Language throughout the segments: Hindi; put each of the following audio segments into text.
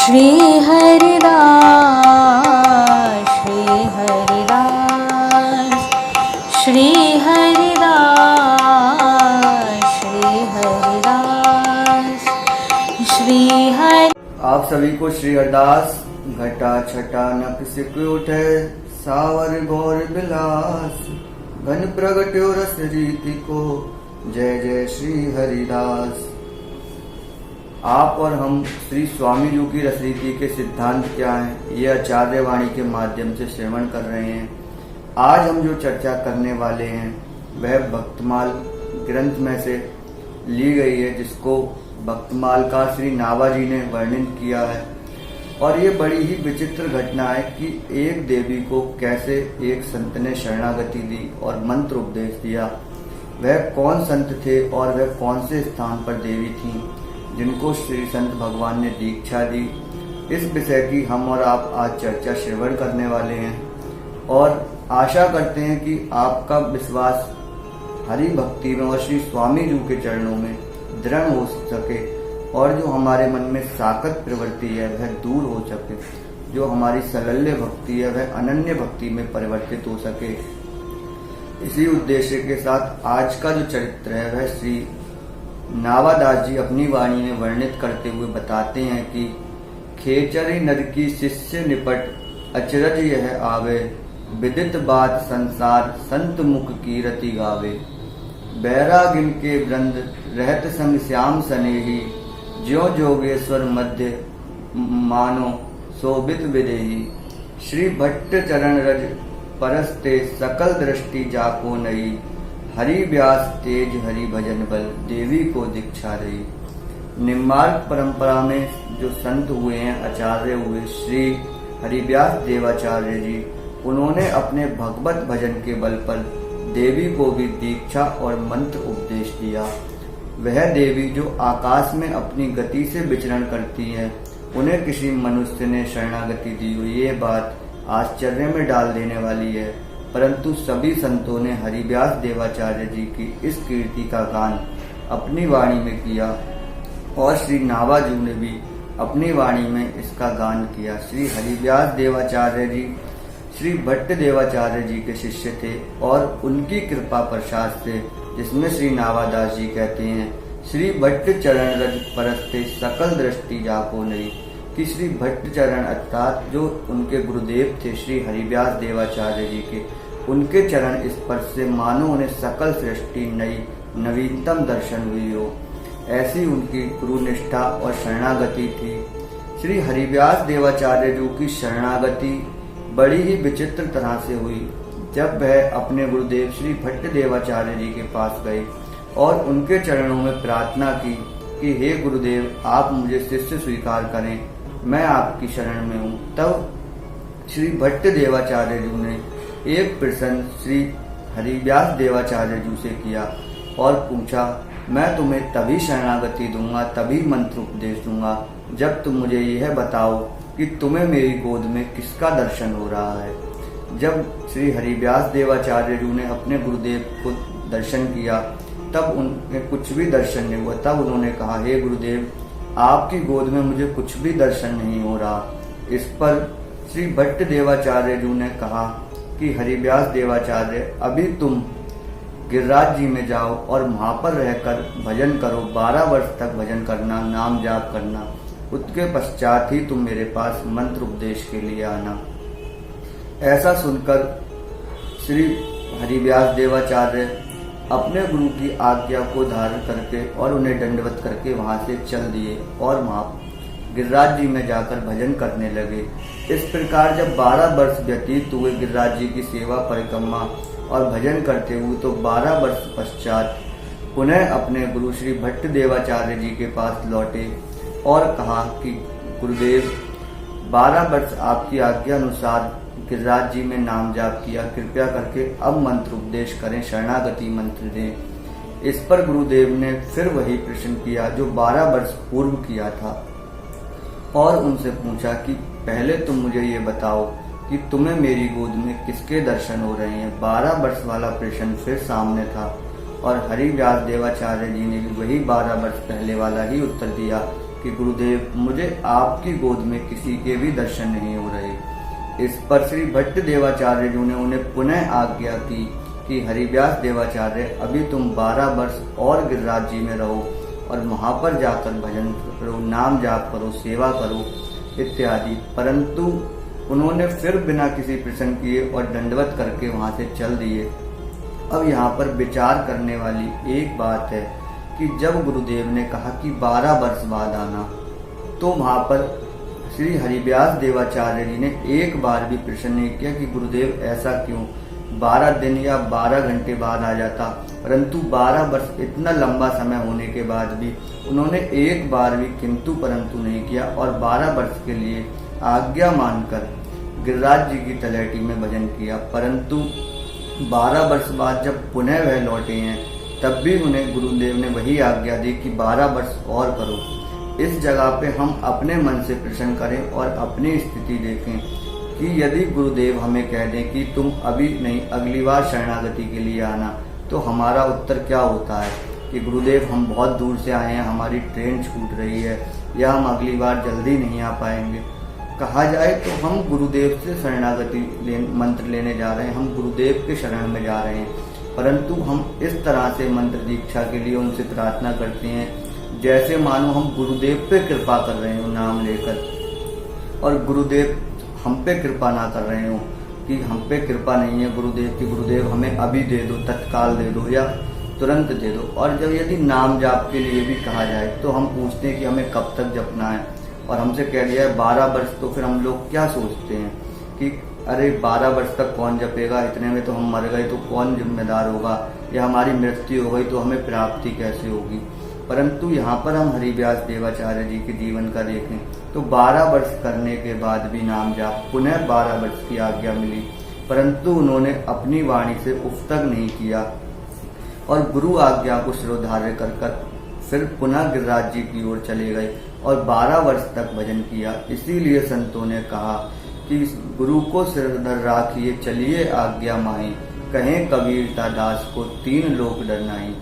श्री हरिदास श्री हरिदास श्री हरिदास श्री हरिदास श्री हरि। आप सभी को श्री हरिदास। घटा छटा नख सिक उठे सावर गौर बिलास, घन प्रगट्यो रस रीति को जय जय श्री हरिदास। आप और हम श्री स्वामी जी की रसरीति के सिद्धांत क्या हैं, ये आचार्य वाणी के माध्यम से श्रवण कर रहे हैं। आज हम जो चर्चा करने वाले हैं वह भक्तमाल ग्रंथ में से ली गई है, जिसको भक्तमाल का श्री नावा जी ने वर्णन किया है। और ये बड़ी ही विचित्र घटना है कि एक देवी को कैसे एक संत ने शरणागति दी और मंत्र उपदेश दिया। वह कौन संत थे और वह कौन से स्थान पर देवी थी जिनको श्री संत भगवान ने दीक्षा दी, इस विषय की हम और आप आज चर्चा श्रवण करने वाले हैं। और आशा करते हैं कि आपका विश्वास हरि भक्ति में और श्री स्वामी जी के चरणों में दृढ़ हो सके, और जो हमारे मन में साकत प्रवृत्ति है वह दूर हो सके, जो हमारी सलल्य भक्ति है वह अनन्य भक्ति में परिवर्तित हो सके। इसी उद्देश्य के साथ आज का जो चरित्र है वह श्री नावादास जी अपनी वाणी में वर्णित करते हुए बताते हैं कि खेचरी नर की शिष्य निपट अचरज यह आवे, विदित बात संसार संत मुख की रति गावे। बैरागिन के वृंद रहत संग श्याम सनेही, ज्यो जोगेश्वर मध्य मानो शोभित विदेही। श्री भट्ट चरण रज परस्ते सकल दृष्टि जाको नई, हरि व्यास तेज हरि भजन बल देवी को दीक्षा रही। निम्बार्क परंपरा में जो संत हुए हैं, आचार्य हुए श्री हरिव्यास देवाचार्य जी, उन्होंने अपने भगवत भजन के बल पर देवी को भी दीक्षा और मंत्र उपदेश दिया। वह देवी जो आकाश में अपनी गति से विचरण करती हैं, उन्हें किसी मनुष्य ने शरणागति दी हुई, ये बात आश्चर्य में डाल देने वाली है। परंतु सभी संतों ने हरिव्यास देवाचार्य जी की इस कीर्ति का गान अपनी वाणी में किया, और श्री नावा जी ने भी अपनी वाणी में इसका गान किया। श्री हरिव्यास देवाचार्य जी श्री भट्ट देवाचार्य जी के शिष्य थे, और उनकी कृपा प्रसाद से, जिसमें श्री नावादास जी कहते हैं, श्री भट्ट चरण रज परस्ते सकल दृष्टि जाको नई, कि श्री भट्ट चरण अर्थात जो उनके गुरुदेव थे श्री हरिव्यास देवाचार्य जी के, उनके चरण स्पर्श से मानो उन्हें सकल सृष्टि नई नवीनतम दर्शन हुई हो। ऐसी उनकी गुरु निष्ठा और शरणागति थी। श्री हरिव्यास देवाचार्य जी की शरणागति बड़ी ही विचित्र तरह से हुई। जब वह अपने गुरुदेव श्री भट्ट देवाचार्य जी के पास गए और उनके चरणों में प्रार्थना की कि हे गुरुदेव, आप मुझे शिष्य स्वीकार करें, मैं आपकी शरण में हूँ, तब श्री भट्ट देवाचार्य जी ने एक प्रश्न श्री हरिव्यास देवाचार्य जी से किया और पूछा, मैं तुम्हें तभी शरणागति दूंगा, तभी मंत्र उपदेश दूंगा, जब तुम मुझे यह बताओ कि तुम्हें मेरी गोद में किसका दर्शन हो रहा है। जब श्री हरिव्यास देवाचार्य जी ने अपने गुरुदेव को दर्शन किया, तब उन्हें कुछ भी दर्शन नहीं हुआ। तब उन्होंने कहा, हे गुरुदेव, आपकी गोद में मुझे कुछ भी दर्शन नहीं हो रहा। इस पर श्री भट्ट देवाचार्य जी ने कहा कि हरिव्यास देवाचार्य, अभी तुम गिरिराज जी में जाओ और वहां पर रहकर भजन करो, 12 वर्ष तक भजन करना, नाम जाप करना, उसके पश्चात ही तुम मेरे पास मंत्र उपदेश के लिए आना। ऐसा सुनकर श्री हरिव्यास देवाचार्य अपने गुरु की आज्ञा को धारण करके और उन्हें दंडवत करके वहां से चल दिए और वहां गिरिराज जी में जाकर भजन करने लगे। इस प्रकार जब 12 वर्ष व्यतीत हुए गिरिराज जी की सेवा परिक्रमा और भजन करते हुए, तो 12 वर्ष पश्चात पुनः अपने गुरु श्री भट्ट देवाचार्य जी के पास लौटे और कहा कि गुरुदेव, 12 वर्ष आपकी आज्ञा अनुसार गिरिराज जी में नाम जाप किया, कृपया करके अब मंत्र उपदेश करें, शरणागति मंत्र दें। इस पर गुरुदेव ने फिर वही प्रश्न किया जो 12 वर्ष पूर्व किया था, और उनसे पूछा कि पहले तुम मुझे ये बताओ कि तुम्हें मेरी गोद में किसके दर्शन हो रहे हैं। 12 वर्ष वाला प्रश्न फिर सामने था, और हरिव्यास देवाचार्य जी ने भी वही 12 वर्ष पहले वाला ही उत्तर दिया कि गुरुदेव मुझे आपकी गोद में किसी के भी दर्शन नहीं हो रहे। इस पर श्री भट्ट देवाचार्य जी ने उन्हें पुनः आज्ञा की कि हरिव्यास देवाचार्य अभी तुम 12 वर्ष और गिरिराज जी में रहो और वहां पर जाकर भजन करो, नाम जाप करो, सेवा करो इत्यादि। परंतु उन्होंने फिर बिना किसी प्रश्न किए और दंडवत करके वहां से चल दिए। अब यहाँ पर विचार करने वाली एक बात है कि जब गुरुदेव ने कहा कि 12 वर्ष बाद आना, तो वहां पर श्री हरिव्यास देवाचार्य जी ने एक बार भी प्रश्न नहीं किया कि गुरुदेव ऐसा क्यों, 12 दिन या 12 घंटे बाद आ जाता। परंतु 12 वर्ष इतना लंबा समय होने के बाद भी उन्होंने एक बार भी किंतु परंतु नहीं किया और 12 वर्ष के लिए आज्ञा मानकर गिरिराज जी की तलहटी में भजन किया। परंतु 12 वर्ष बाद जब पुनः वह लौटे हैं, तब भी उन्हें गुरुदेव ने वही आज्ञा दी कि 12 वर्ष और करो। इस जगह पे हम अपने मन से प्रश्न करें और अपनी स्थिति देखें कि यदि गुरुदेव हमें कह दें कि तुम अभी नहीं अगली बार शरणागति के लिए आना, तो हमारा उत्तर क्या होता है कि गुरुदेव हम बहुत दूर से आए हैं, हमारी ट्रेन छूट रही है या हम अगली बार जल्दी नहीं आ पाएंगे। कहा जाए तो हम गुरुदेव से शरणागति मंत्र लेने जा रहे हैं, हम गुरुदेव के शरण में जा रहे हैं। परंतु हम इस तरह से मंत्र दीक्षा के लिए उनसे प्रार्थना करते हैं जैसे मानो हम गुरुदेव पे कृपा कर रहे हो नाम लेकर, और गुरुदेव हम पे कृपा ना कर रहे हो कि हम पे कृपा नहीं है गुरुदेव की, गुरुदेव हमें अभी दे दो, तत्काल दे दो या तुरंत दे दो। और जब यदि नाम जाप के लिए भी कहा जाए तो हम पूछते हैं कि हमें कब तक जपना है, और हमसे कह दिया है 12 वर्ष, तो फिर हम लोग क्या सोचते हैं कि अरे 12 वर्ष तक कौन जपेगा, इतने में तो हम मर गए तो कौन जिम्मेदार होगा, या हमारी मृत्यु हो गई तो हमें प्राप्ति कैसे होगी। परंतु यहाँ पर हम हरिव्यास देवाचार्य जी के जीवन का देखें तो 12 वर्ष करने के बाद भी नाम जाप पुनः 12 वर्ष की आज्ञा मिली, परंतु उन्होंने अपनी वाणी से उफ तक नहीं किया और गुरु आज्ञा को शिरोधार्य कर फिर पुनः गिरिराज जी की ओर चले गए और 12 वर्ष तक भजन किया। इसीलिए संतों ने कहा कि गुरु को सिर धर राखिए चलिए आज्ञा माई, कहें कबीरता दास को 3 लोक डरनाई।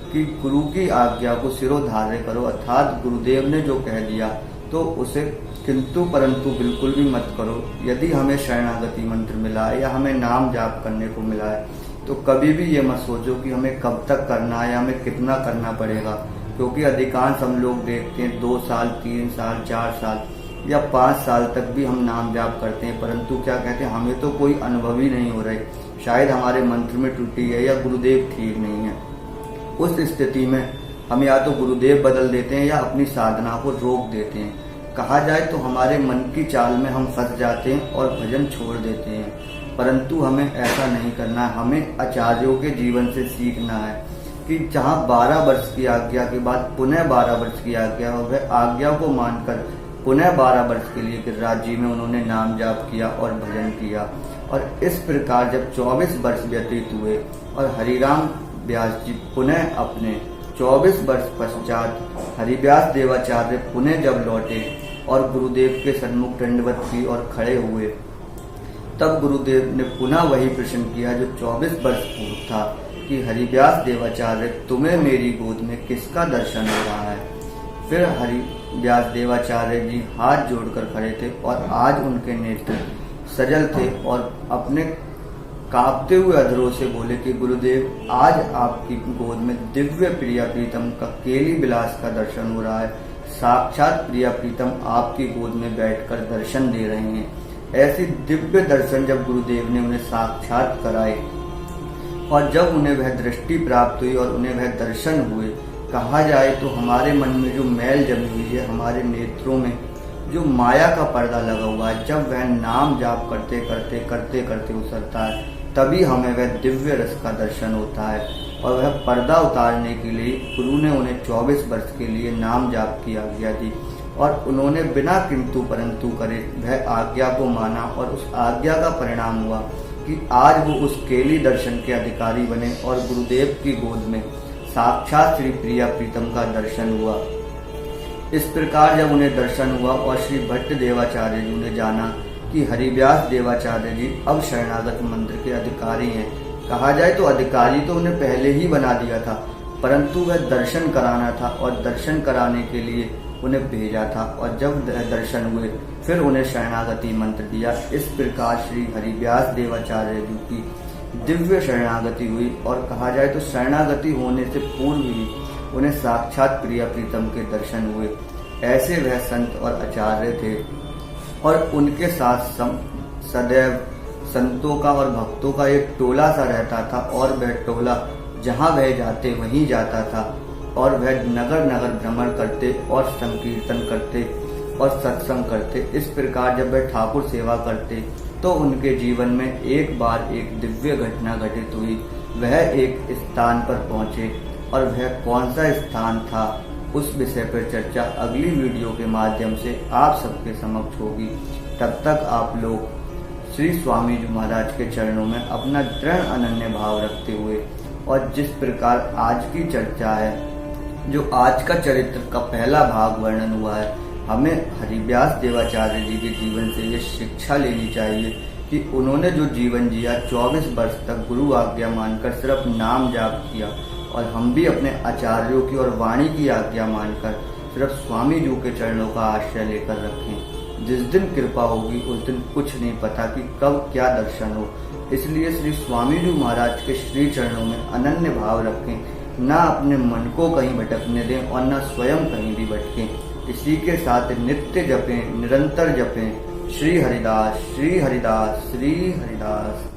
कि गुरु की आज्ञा को सिरोधार्य करो, अर्थात गुरुदेव ने जो कह दिया तो उसे किंतु परंतु बिल्कुल भी मत करो। यदि हमें शरणागति मंत्र मिला है या हमें नाम जाप करने को मिला है तो कभी भी ये मत सोचो कि हमें कब तक करना है या हमें कितना करना पड़ेगा, क्योंकि अधिकांश हम लोग देखते हैं 2 साल 3 साल 4 साल या 5 साल तक भी हम नाम जाप करते हैं, परंतु क्या कहते हैं हमें तो कोई अनुभव ही नहीं हो रहा है, शायद हमारे मंत्र में त्रुटि है या गुरुदेव ठीक नहीं है। उस स्थिति में हम या तो गुरुदेव बदल देते हैं या अपनी साधना को रोक देते हैं। कहा जाए तो हमारे मन की चाल में हम फंस जाते हैं और भजन छोड़ देते हैं, परंतु हमें ऐसा नहीं करना है। हमें आचार्यों के जीवन से सीखना है कि जहाँ 12 वर्ष की आज्ञा के बाद पुनः 12 वर्ष की आज्ञा हो, वह आज्ञा को मानकर पुनः 12 वर्ष के लिए गिरिराज जी में उन्होंने नाम जाप किया और भजन किया। और इस प्रकार जब 24 वर्ष व्यतीत हुए और हरिराम व्यास जी पुनः अपने 24 वर्ष पश्चात हरिव्यास देवाचार्य पुनः जब लौटे और गुरुदेव के सन्मुख दंडवत की और खड़े हुए, तब गुरुदेव ने पुनः वही प्रश्न किया जो 24 वर्ष पूर्व था कि हरिव्यास देवाचार्य तुम्हें मेरी गोद में किसका दर्शन हो रहा है। फिर हरिव्यास देवाचार्य जी हाथ जोड़कर खड़े थे और आज उनके नेत्र सजल थे और अपने कांपते हुए अधरों से बोले कि गुरुदेव आज आपकी गोद में दिव्य प्रिया प्रीतम का केली विलास का दर्शन हो रहा है, साक्षात प्रिया प्रीतम आपकी गोद में बैठकर दर्शन दे रहे हैं। ऐसी दिव्य दर्शन जब गुरुदेव ने उन्हें साक्षात कराए और जब उन्हें वह दृष्टि प्राप्त हुई और उन्हें वह दर्शन हुए, कहा जाए तो हमारे मन में जो मैल जमी हुई है, हमारे नेत्रों में जो माया का पर्दा लगा हुआ है, जब वह नाम जाप करते करते करते करते उतरता है, तभी हमें वह दिव्य रस का दर्शन होता है। और वह पर्दा उतारने के लिए गुरु ने उन्हें 24 वर्ष के लिए नाम जाप की आज्ञा दी और उन्होंने बिना किंतु परंतु करे वह आज्ञा को माना और उस आज्ञा का परिणाम हुआ कि आज वो उस केली दर्शन के अधिकारी बने और गुरुदेव की गोद में साक्षात श्री प्रिया प्रीतम का दर्शन हुआ। इस प्रकार जब उन्हें दर्शन हुआ और श्री भट्ट देवाचार्य जी ने जाना कि हरिव्यास देवाचार्य जी अब शरणागत मंत्र के अधिकारी हैं। कहा जाए तो अधिकारी तो उन्हें पहले ही बना दिया था, परंतु वह दर्शन कराना था और दर्शन कराने के लिए उन्हें भेजा था और जब दर्शन हुए फिर उन्हें शरणागति मंत्र दिया। इस प्रकार श्री हरिव्यास देवाचार्य जी की दिव्य शरणागति हुई और कहा जाए तो शरणागति होने से पूर्व ही उन्हें साक्षात प्रिया प्रीतम के दर्शन हुए। ऐसे वह संत और आचार्य थे और उनके साथ सदैव संतों का और भक्तों का एक टोला सा रहता था और वह टोला जहाँ वह जाते वहीं जाता था और वह नगर नगर भ्रमण करते और संकीर्तन करते और सत्संग करते। इस प्रकार जब वह ठाकुर सेवा करते तो उनके जीवन में एक बार एक दिव्य घटना घटित हुई। वह एक स्थान पर पहुंचे और वह कौन सा स्थान था उस विषय पर चर्चा अगली वीडियो के माध्यम से आप सबके समक्ष होगी। तब तक आप लोग श्री स्वामी जी महाराज के चरणों में अपना दृढ़ अनन्य भाव रखते हुए और जिस प्रकार आज की चर्चा है, जो आज का चरित्र का पहला भाग वर्णन हुआ है, हमें हरिव्यास देवाचार्य जी के जीवन से ये शिक्षा लेनी चाहिए कि उन्होंने जो जीवन जिया, 24 वर्ष तक गुरु आज्ञा मानकर सिर्फ नाम जाप किया और हम भी अपने आचार्यों की और वाणी की आज्ञा मानकर सिर्फ स्वामी जी के चरणों का आश्रय लेकर रखें। जिस दिन कृपा होगी उस दिन कुछ नहीं पता कि कब क्या दर्शन हो। इसलिए श्री स्वामी जी महाराज के श्री चरणों में अनन्य भाव रखें, ना अपने मन को कहीं भटकने दें और ना स्वयं कहीं भी भटकें। इसी के साथ नित्य जपें, निरंतर जपें श्री हरिदास श्री हरिदास श्री हरिदास।